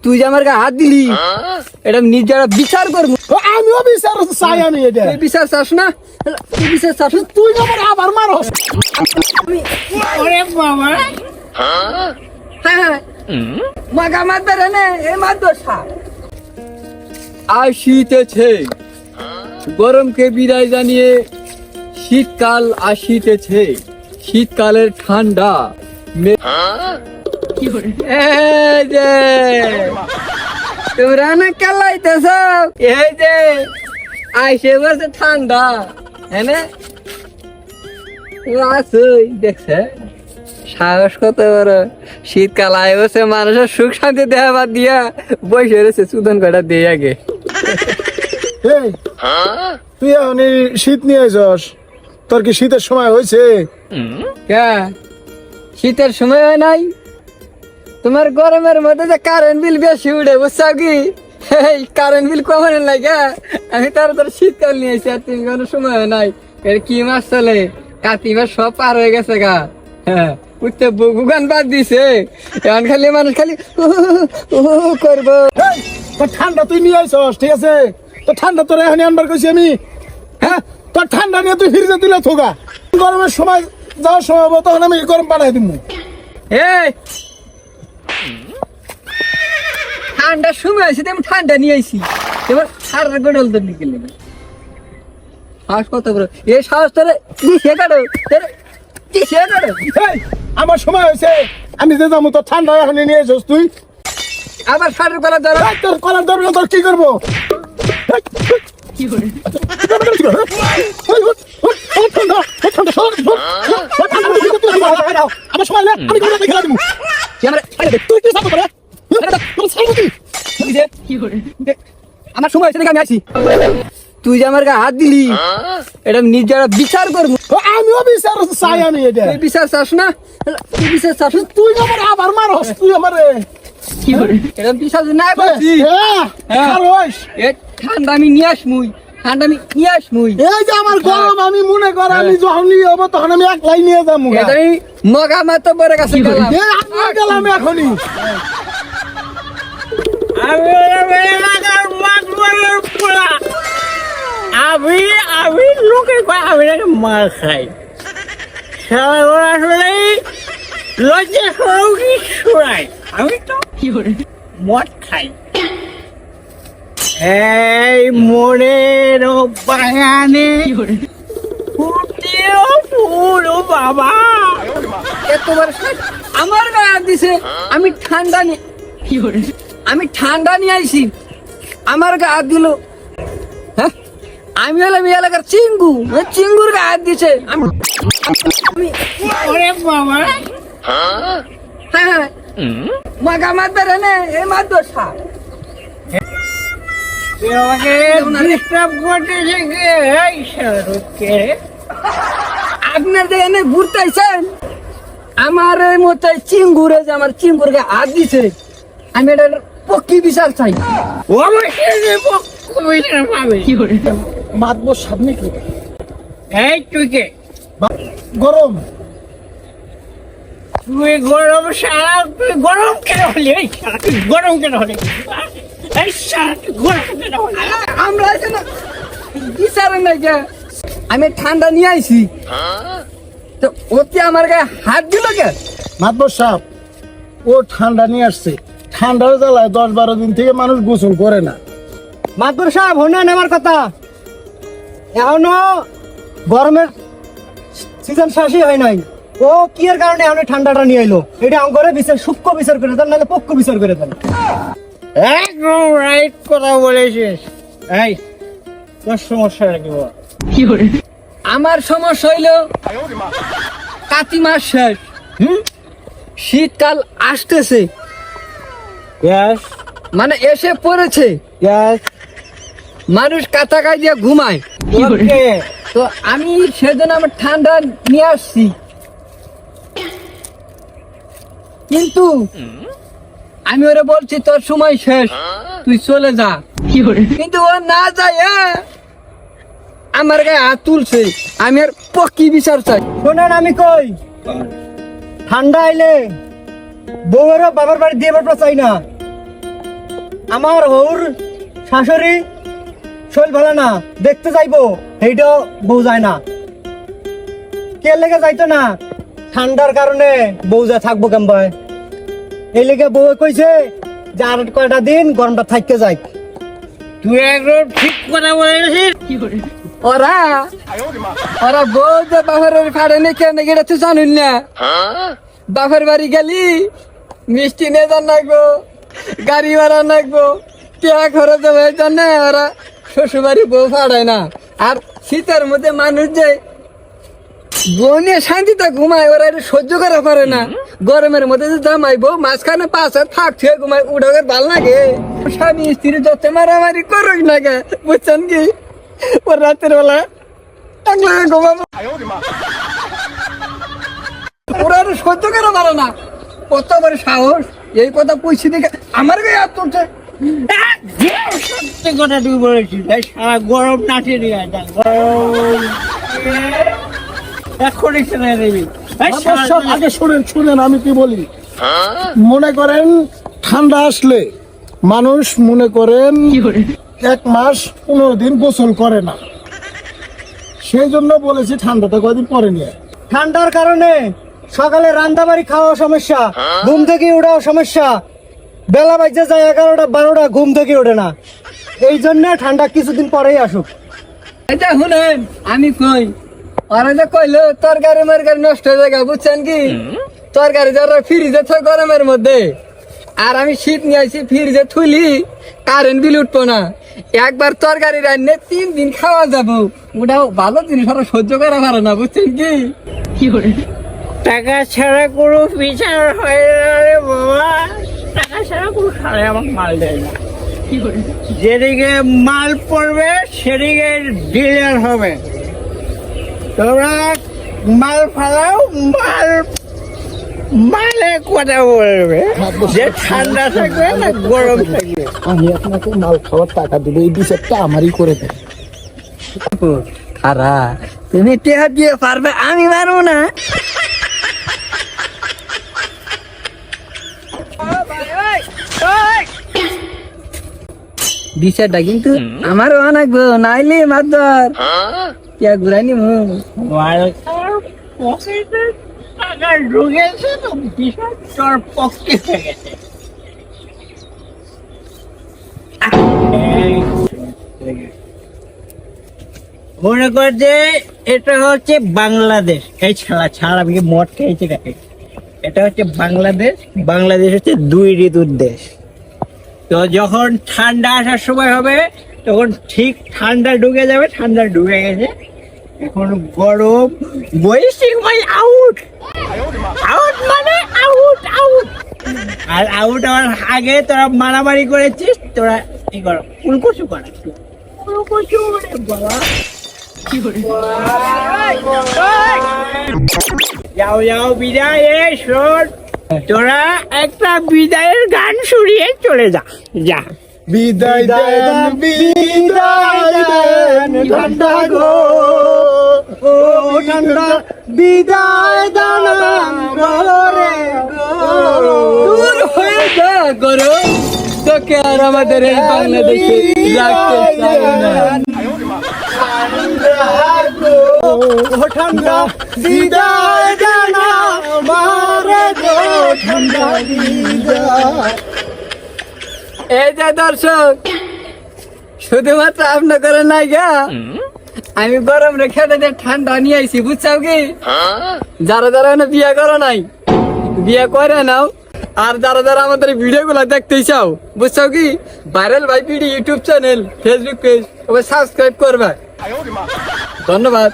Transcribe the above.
তুই যে আমার গায়ে হাত দিলি এটা নিজের বিচার করবো। আমিও বিচার চাই, আমি এটা তুই বিচার চাস না? তুই বিচার চাস না? তুই আমার আবার মারস। ওরে বাবা, হ্যাঁ মাগা মারবে রে নে, এ মারতো সাপ। আসিতেছে গরমকে বিদায় জানিয়ে শীতকাল আসিতেছে, শীতকালের ঠান্ডা এই যে তোমরা না কালাইতেছ, এই যে আইসে বসে ঠান্ডা, হ্যাঁ না আসই দেখছে সাহস কত বড়। শীতকাল আয় বসে মানুষের সুখ শান্তি দেওয়া বাদ দিয়া বসে রয়েছে চুদন কটা দিয়ে আগে। এই তুই এখন এই শীত নিয়ে যাস, তোর কি শীতের সময় হয়েছে? কে শীতের সময় হয় নাই? তোমার গরমের মধ্যে যে কারেন্ট বিল বেশি উঠে বুঝছো কি? এই কারেন্ট বিল কমানোর লাগে আমি তার শীতকাল নিয়ে এসেছি, আর তুমি কোনো সময় হয় নাই। এর কি মাস চলে, কার্তিক মাস সব পার হয়ে গেছে গা। হ্যাঁ উঠতে বুগান বাদ দিছে, এখন খালি মানুষ খালি করবো। এই, তোর ঠান্ডা তুই নিয়ে আইসস, ঠিক আছে? তোর ঠান্ডা তোর এখন আনবার কইছি আমি। হ্যাঁ, তোর ঠান্ডা নিয়ে তুই ফিরে দিলে থোকা। গরমের সময় যাওয়ার সময় হবো তখন আমি গরম পাঠাই দিব। এই ঠান্ডার সময় আছে, আমি ঠান্ডা নিয়ে আইছি, এবার সারা গোডল তো নিকেলে সাহস কত বড়। এই সাহস তোরে দিছে কাটো, তোরে দিছে কাটো। এই, আমার সময় হয়েছে, আমি যে যাবো। তোর ঠান্ডা এখন নিয়ে আইসস তুই। আবার শাড়ির গলা ধরো। এই, তোর কলার ধরবে তোর কি করবো? কি করে আমার সময় না, আমি খেলা দিব। তুই কি সাথে করে কি করে আমার সময় হয়েছে দেখে আমি আসি। তুই যে আমার গায়ে হাত দিলি এটা নিজের বিচার করবো। আমিও বিচার চাই, আমি এটা তুই বিচার চাস না? তুই বিচার চাস না? তুই আমার আবার মারস, তুই আমারে কি করে এটা বিচার না করছি। এ ঠান্ডা আমি নিয়ে আসমুই, ঠান্ডা আমি নিয়ে আসমুই। এই যে আমার গরম, আমি মনে কর আমি যখন নিয়ে হবো তখন আমি একলাই নিয়ে যাবো। এটা আমি মগা মাতো পরে কাছে গেলাম। আমি গেলাম এখনই। আমি লোকের কয় আমি নাকি মার খাই, সারা আসলে লজ্জা সরকি ছড়াই, আমি তো কি করে মদ খাই। এই মনের বাগানে কি করে ফুটিও ফুল ও বাবা। এতবার আমার গায়ে হাত দিছে, আমি ঠান্ডা নিয়ে কি করে আমি ঠান্ডা নিয়ে আইছি, আমার গায়ে হাত দিল। হ্যাঁ আমি হলাম এই এলাকার চিঙ্গু, চিঙ্গুর গায়ে হাত দিছে। আমি ওরে বাবা, হ্যাঁ মাগা মারবে রে নে, এ মারতো সাপ। আমাকে ডিস্টার্ব করতেছে কে? এই শাহরুখকে আপনার যে এনে ঘুরতেছেন আমার এই মতো চিঙ্গুরে যে আমার চিঙ্গুর গায়ে হাত দিছে, আমি এটার পক্ষী বিচার চাই। কি করে মাতবো সামনে কি এই তুই কে? গরম? তুই গরম সারা, তুই গরম কেন হলি? এই শালা তুই গরম কেন হলি? এই শালা তুই গরম কেন হলি? আমরা আছে না বিচার নাই যে আমি ঠান্ডা নিয়ে আইছি, তো ওতে আমার গায়ে হাত দিল কে? মাতবো সাপ, ও ঠান্ডা নিয়ে আসছে। ঠান্ডার জ্বালায় 10-12 দিন থেকে মানুষ গোসল করে না। মাদুর সাহেব হন্যা নেওয়ার কথা, এখনো গরমের সিজন শেষই হয় নাই। ও কি এর কারণে এখন ঠান্ডাটা নিয়ে এলো, এটা অঙ্করে বিচার সূক্ষ্ম বিচার করে দেন, নাহলে পক্ষ বিচার করে দেন। একদম রাইট কথা বলেছিস। এই তোর সমস্যাটা কি বল? কি করে আমার সমস্যা হইলো কাতি মাস শেষ, শীতকাল আসতেছে, Yes, মানে এসে পড়েছে, yes. মানুষ কাঁথা গায়ে দিয়ে ঘুমায়। Okay. তো আমি সেজন্য আমার ঠান্ডা নিয়ে আসছি, কিন্তু আমি ওরে বলছি তোর সময় শেষ, তুই চলে যা। কিন্তু ও না যায়, আমার গায়ে হাত তুলছে, আমি আর পক্ষী বিচার চাই। শোনেন আমি কই, ঠান্ডা আইলে বউয়েরও বাবার বাড়ি দিয়ে বেড়াতে চাই না, আমার হৌর শাশুড়ি শরীর ভালো না, দেখতে যাইবো এইটাও বউ যায় না। কে লেগে যাইতো না, ঠান্ডার কারণে বউ যা থাকবো কেমন, এই লেগে বউ কইছে যে আর কয়টা দিন গরমটা থাকতে যাই। তুই একদম ঠিক কথা বলেছিস। ওরা ওরা বউ যে বাপের বাড়ি ফাড়ে নি কেন এটা তুই জানুন না। বাপের বাড়ি গেলি মিষ্টি নিয়ে যান নাকবো, গাড়ি ভাড়া নাকবো, টিয়া খরচ হবে, এই জন্য ওরা শ্বশুর বাড়ি বউ ফাড়ায় না। আর শীতের মধ্যে মানুষ যে বউ নিয়ে শান্তিতে ঘুমায়, ওরা এটা সহ্য করা পারে না। গরমের মধ্যে যে জামাইবো মাঝখানে পাশে থাক ছুঁয়ে ঘুমায়, উঠে ভাল লাগে। স্বামী স্ত্রী যত মারামারি করুক না গে, বুঝছেন কি, ওর রাতের বেলা একলা ঘুমাবো, ওরা আর সহ্য করা পারে না। কত বড় সাহস, এই কথা পুষি দেখে আমার গায়ে হাত তুলছে। সত্যি কথা তুই বলেছিস, এই সারা গরম নাচে নিয়ে যায়, গরম এখনই ছেড়ে দেবি। আগে শুনেন আমি কি বলি। মনে করেন ঠান্ডা আসলে মানুষ মনে করেন 1 মাস 15 দিন গোসল করে না, সেই জন্য বলেছি ঠান্ডাটা কয়দিন পরে নিয়ে। ঠান্ডার কারণে সকালে রান্না বাড়ি খাওয়া সমস্যা, ঘুম থেকে ওঠাও সমস্যা, বেলা বাজে যায় 11টা 12টা, ঘুম থেকে ওঠে না। এই জন্য ঠান্ডা কিছুদিন পরেই আসুক। এটা শুনেন আমি কই, ওরা যে কইলো তরকারি মরকারি নষ্ট হয়ে যায়, বুঝছেন কি, তরকারি যারা ফ্রিজে থই গরমের মধ্যে, আর আমি শীত নিয়ে আসি ফ্রিজে থুলি, কারেন্ট বিল উঠবো না। একবার তরকারি রান্নে 3 দিন খাওয়া যাবো, ওটাও ভালো জিনিস, ওরা সহ্য করা পারে না, বুঝছেন কি। টাকা ছাড়া কোনো বিচার হয় না রে বাবা, টাকা ছাড়া কোনো সারে আমার মাল দেয় না। যেদিকে মাল পড়বে সেদিকে ডিলার হবে। তোমরা মাল ফালাও, মালে কথা বলবে, যে ঠান্ডা থাকবে না গরম থাকবে। আমি আপনাকে মাল খাওয়ার টাকা দেবো, এই বিচারটা আমারই করে দেন। খারা তুমি টেহা দিয়ে পারবে, আমি পারবো না। বিচারটা কিন্তু আমারও আনাকবো, নাইলে মাদর টিয়া ঘুরাই নিব। মাল খাওয়ার পকেটে টাকা ঢুকেছে তো বিশাল তোর পক্ষে হয়ে গেছে। মনে কর যে এটা হচ্ছে বাংলাদেশ, এই ছাড়া আমি মদ খেয়েছি দেখে, এটা হচ্ছে বাংলাদেশ। বাংলাদেশ হচ্ছে 2 ঋতুর দেশ। তো যখন ঠান্ডা আসার সময় হবে তখন ঠিক ঠান্ডা ঢুকে যাবে, ঠান্ডা ঢুকে গেছে, এখন গরম বৈশাখ মানে আউট মানে আউট। আর আউট হওয়ার আগে তোরা মারামারি করেছিস, তোরা কি কর ফুলকচু করা ফুলকচু রে বাবা। যাও বিদায়, শোন তোরা একটা বিদায়ের গান শুনিয়ে চলে যা। বিদায় দেন, বিদায় দেন ঠান্ডা গো, ও ঠান্ডা বিদায় দানা গরে দূর হয়ে যা গরম, তোকে আর আমাদের এই বাংলাদেশে রাখতে চাই না। ও ঠান্ডা বিদায় দানা মারে গো, ঠান্ডা বিদায়। এই যে দর্শক, শুধুমাত্র আপনাদের নাই গা, আমি গরম রেখে ঠান্ডা নিয়ে আইছি, বুঝছাও কি। যারা যারা বিয়ে করো নাই, বিয়ে করে নাও। আর যারা যারা আমাদের ভিডিও গুলা দেখতে চাও, বুঝছাও কি, ভাইরাল ভাই PD YouTube channel, Facebook page subscribe করবা। ধন্যবাদ।